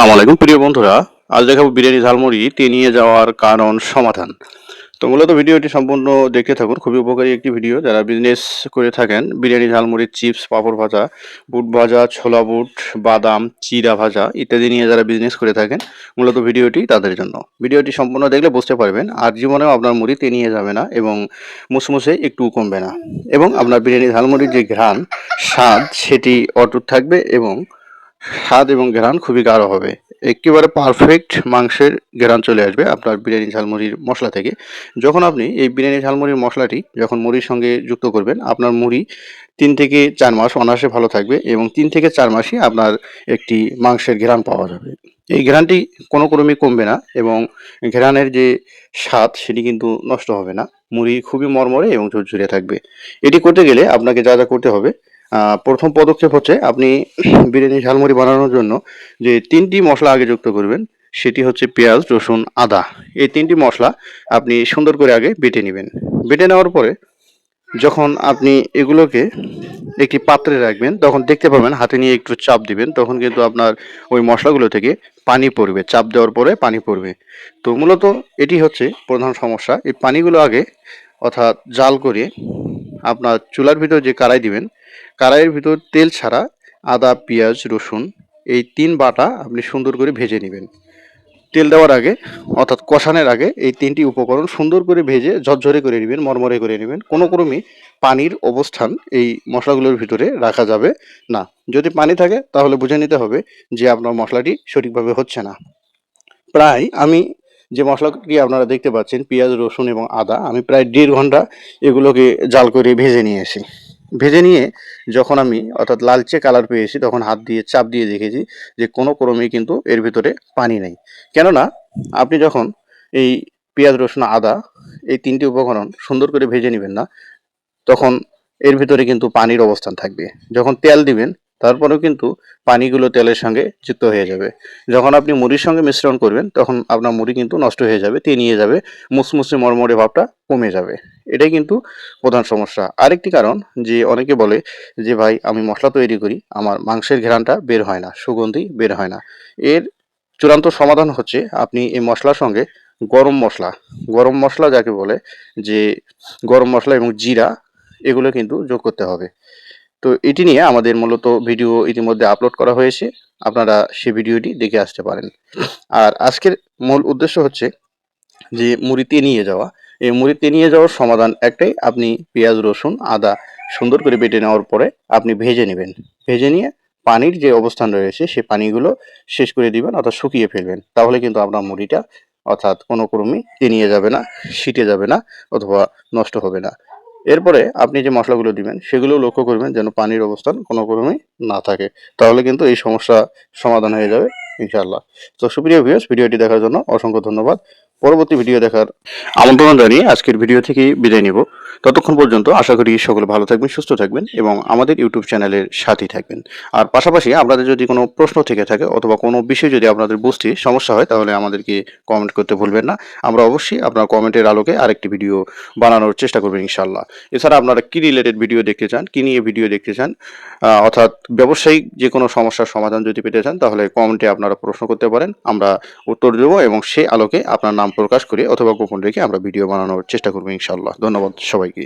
আসসালামু আলাইকুম প্রিয় বন্ধুরা। আজ দেখাবো বিরিয়ানি ঝালমুড়ি নিয়ে যাওয়ার কারণ সমাধান। তো মূলত ভিডিওটি সম্পূর্ণ দেখতে থাকুন। খুবই উপকারী একটি ভিডিও। যারা বিজনেস করে থাকেন বিরিয়ানি ঝালমুড়ির চিপস, পাঁপড় ভাজা, বুট ভাজা, ছোলা বুট, বাদাম, চিড়া ভাজা ইত্যাদি নিয়ে যারা বিজনেস করে থাকেন মূলত ভিডিওটি তাদের জন্য। ভিডিওটি সম্পূর্ণ দেখলে বুঝতে পারবেন আর জীবনেও আপনার মুড়ি নিয়ে যাবে না এবং মুসমুসে একটু কমবে না এবং আপনার বিরিয়ানি ঝালমুড়ির যে ঘ্রাণ স্বাদ সেটি অটুট থাকবে এবং স্বাদ এবং ঘ্রাণ খুবই গাঢ় হবে। একেবারে পারফেক্ট মাংসের ঘ্রাণ চলে আসবে আপনার বিরিয়ানি ঝালমুড়ির মশলা থেকে। যখন আপনি এই বিরিয়ানি ঝালমুড়ির মশলাটি যখন মুড়ির সঙ্গে যুক্ত করবেন, আপনার মুড়ি ৩ থেকে ৪ মাস অনায়াসে ভালো থাকবে এবং ৩ থেকে ৪ মাসই আপনার একটি মাংসের ঘ্রাণ পাওয়া যাবে। এই ঘ্রাণটি কোনো ক্রমেই কমবে না এবং ঘ্রাণের যে স্বাদ সেটি কিন্তু নষ্ট হবে না। মুড়ি খুবই মরমরে এবং ঝুরঝুরে থাকবে। এটি করতে গেলে আপনাকে যা, যা করতে হবে, প্রথম পদক্ষেপ হচ্ছে আপনি বিরিয়ানি ঝালমুড়ি বানানোর জন্য যে ৩টি মসলা আগে যুক্ত করবেন, সেটি হচ্ছে পেঁয়াজ, রসুন, আদা। এই ৩টি মসলা আপনি সুন্দর করে আগে বেটে নিবেন। বেটে নেওয়ার পরে যখন আপনি এগুলোকে একটি পাত্রে রাখবেন, তখন দেখতে পাবেন হাতে নিয়ে একটু চাপ দিবেন, তখন কিন্তু আপনার ওই মসলাগুলো থেকে পানি পড়বে। চাপ দেওয়ার পরে পানি পড়বে। তো মূলত এটি হচ্ছে প্রধান সমস্যা। এই পানিগুলো আগে অর্থাৎ জাল করে আপনার চুলার ভিতর যে কড়াই দিবেন, কড়াইয়ের ভিতর তেল ছাড়া আদা, পেঁয়াজ, রসুন এই ৩ বাটা আপনি সুন্দর করে ভেজে নিবেন। তেল দেওয়ার আগে অর্থাৎ কষানোর আগে এই ৩টি উপকরণ সুন্দর করে ভেজে ঝরঝরে করে নিবেন, মরমরে করে নিবেন। কোনো ক্রমেই পানির অবস্থান এই মশলাগুলোর ভিতরে রাখা যাবে না। যদি পানি থাকে তাহলে বুঝে নিতে হবে যে আপনার মশলাটি সঠিকভাবে হচ্ছে না। প্রায় আমি যে মশলাটি আপনারা দেখতে পাচ্ছেন পেঁয়াজ, রসুন এবং আদা, আমি প্রায় ১.৫ ঘন্টা এগুলোকে জাল করে ভেজে নিয়েছি। ভেজে নিয়ে যখন আমি অর্থাৎ লালচে কালার পেয়েছি, তখন হাত দিয়ে চাপ দিয়ে দেখেছি যে কোনো ক্রমেই কিন্তু এর ভিতরে পানি নেই। কেননা আপনি যখন এই পেঁয়াজ, রসুন, আদা এই ৩টি উপকরণ সুন্দর করে ভেজে নিবেন না, তখন এর ভিতরে কিন্তু পানির অবস্থান থাকবে। যখন তেল দিবেন তারপরেও কিন্তু পানিগুলো তেলের সঙ্গে যুক্ত হয়ে যাবে। যখন আপনি মুড়ির সঙ্গে মিশ্রণ করবেন তখন আপনার মুড়ি কিন্তু নষ্ট হয়ে যাবে, তেনিয়ে যাবে, মুসমুসে মরমরে ভাবটা কমে যাবে। এটাই কিন্তু প্রধান সমস্যা। আরেকটি কারণ যে অনেকে বলে যে ভাই আমি মশলা তৈরি করি, আমার মাংসের ঘ্রাণটা বের হয় না, সুগন্ধি বের হয় না। এর চূড়ান্ত সমাধান হচ্ছে আপনি এই মশলার সঙ্গে গরম মশলা, গরম মশলা যাকে বলে যে গরম মশলা এবং জিরা এগুলো কিন্তু যোগ করতে হবে। তো এটি নিয়ে আমাদের মূলত ভিডিও ইতিমধ্যে আপলোড করা হয়েছে। আপনারা সেই ভিডিওটি দেখে আসতে পারেন। আর আজকের মূল উদ্দেশ্য হচ্ছে যে মুড়িতে নিয়ে যাওয়া। এই মুড়িতে নিয়ে যাওয়ার সমাধান একটাই, আপনি পেঁয়াজ, রসুন, আদা সুন্দর করে বেটে নেওয়ার পরে আপনি ভেজে নেবেন। ভেজে নিয়ে পানির যে অবস্থান রয়েছে সেই পানিগুলো শেষ করে দিবেন অর্থাৎ শুকিয়ে ফেলবেন। তাহলে কিন্তু আপনার মুড়িটা অর্থাৎ কোনো ক্রমেই তেনিয়ে যাবে না, ছিটে যাবে না অথবা নষ্ট হবে না। এরপরে আপনি যে মশলাগুলো দিবেন সেগুলো লক্ষ্য করবেন যেন পানির অবস্থান কোনো ক্রমেই না থাকে। তাহলে কিন্তু এই সমস্যা সমাধান হয়ে যাবে ইনশাআল্লাহ। তো সুপ্রিয় ভিউয়ার্স, ভিডিওটি দেখার জন্য অসংখ্য ধন্যবাদ। পরবর্তী ভিডিও দেখার আমন্ত্রণ জানিয়ে আজকের ভিডিও থেকে বিদায় নিব। ততক্ষণ পর্যন্ত আশা করি সকলে ভালো থাকবেন, সুস্থ থাকবেন এবং আমাদের ইউটিউব চ্যানেলের সাথেই থাকবেন। আর পাশাপাশি আপনাদের যদি কোনো প্রশ্ন থেকে থাকে অথবা কোনো বিষয় যদি আপনাদের বুঝতে সমস্যা হয় তাহলে আমাদেরকে কমেন্ট করতে ভুলবেন না। আমরা অবশ্যই আপনার কমেন্টের আলোকে আরেকটি ভিডিও বানানোর চেষ্টা করব ইনশাআল্লাহ। এছাড়া আপনারা কি রিলেটেড ভিডিও দেখতে চান, কি নিয়ে ভিডিও দেখতে চান, অর্থাৎ ব্যবসায়িক যে কোনো সমস্যার সমাধান যদি পেতে চান তাহলে কমেন্টে আপনারা প্রশ্ন করতে পারেন। আমরা উত্তর দেব এবং সেই আলোকে আপনার নাম প্রকাশ করে অথবা গোপন রেখে আমরা ভিডিও বানানোর চেষ্টা করব ইনশাআল্লাহ। ধন্যবাদ সবাইকে।